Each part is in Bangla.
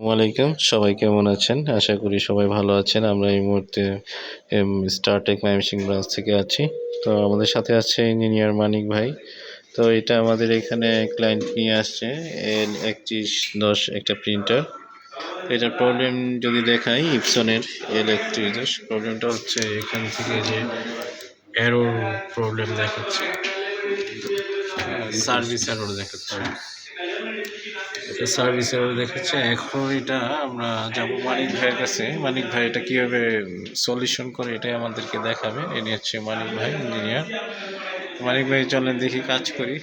ওয়ালাইকুম, সবাই কেমন আছেন? আশা করি সবাই ভালো আছেন। আমরা এই মুহূর্তে স্টারটেক ময়মনসিংহ ব্রাঞ্চ থেকে আছি। তো আমাদের সাথে আছে ইঞ্জিনিয়ার মানিক ভাই। তো এটা আমাদের এখানে ক্লায়েন্ট নিয়ে আসছে L3110 একটা প্রিন্টার। এটার প্রবলেম যদি দেখাই, ইপসনের L3110 প্রবলেমটা হচ্ছে এখান থেকে যে এরর প্রবলেম দেখাচ্ছে, সার্ভিস এরর দেখাচ্ছে। এটা সার্ভিস এরর দেখাচ্ছে। এখন এটা আমরা যাব মানিক ভাইয়ের কাছে। মানিক ভাই এটা কীভাবে সলিউশন করে এটাই আমাদেরকে দেখাবে। ইনি হচ্ছে মানিক ভাই, ইঞ্জিনিয়ার। মানিক ভাই চলেন দেখি কাজ করি।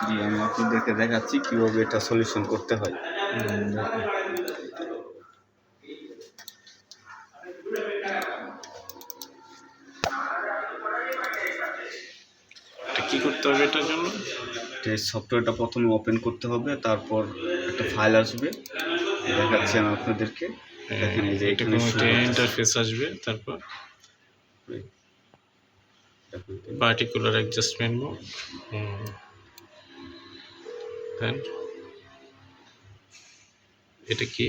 জি, আমি আপনাদেরকে দেখাচ্ছি কীভাবে এটা সলিউশন করতে হয়। কি করতে হবে এটার জন্য? সফটওয়্যারটা প্রথমে ওপেন করতে হবে, তারপর একটা ফাইল আসবে, দেখাচ্ছি আমি আপনাদেরকে। দেখেন এই যে এখানে ইন্টারফেস আসবে, তারপর পার্টিকুলার অ্যাডজাস্টমেন্ট মোড, দেন এটা কি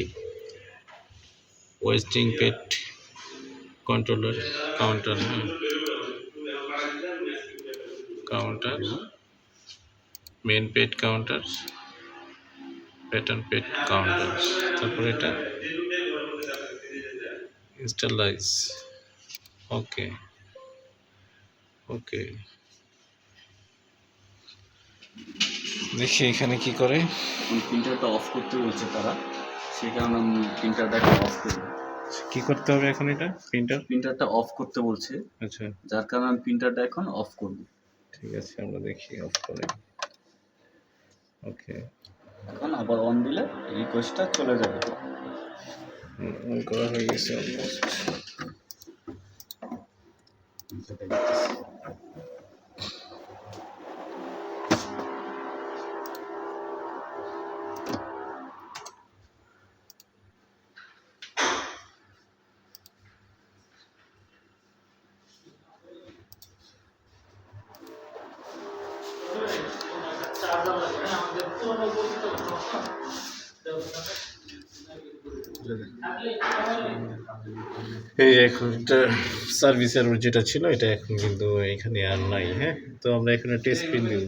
ওয়েস্টিং পেট কন্ট্রোলার কাউন্টার, কাউন্টার মেন পেট কাউন্টার, প্যাটার্ন পেট কাউন্টার, তারপর এটা ইনস্টলাইজ। ওকে ওকে, দেখি এখানে কি করে। প্রিন্টারটা অফ করতে বলছে তারা, সেই কারণে আমি প্রিন্টারটাকে অফ করব। কি করতে হবে এখন? এটা প্রিন্টারটা অফ করতে বলছে। আচ্ছা, যার কারণে আমি প্রিন্টারটা এখন অফ করব। ঠিক আছে, আমরা দেখি অফ করে। ওকে, এখন আবার অন দিলে রিকোয়েস্টটা চলে যাবে। অন করা হয়ে গেছে অলমোস্ট। এই এখন সার্ভিসের যেটা ছিল এটা এখন কিন্তু এখানে আর নাই। হ্যাঁ, তো আমরা এখানে টেস্ট প্রিন্ট দিব।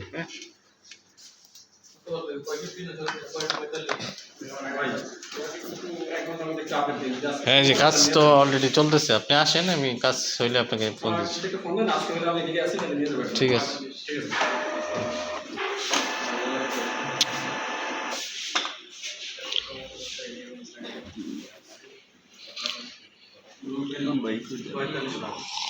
হ্যাঁ, যে কাজ তো অলরেডি চলতেছে, আপনি আসেন, আমি কাজ হইলে আপনাকে ফোন দিচ্ছি। ঠিক আছে। ভাই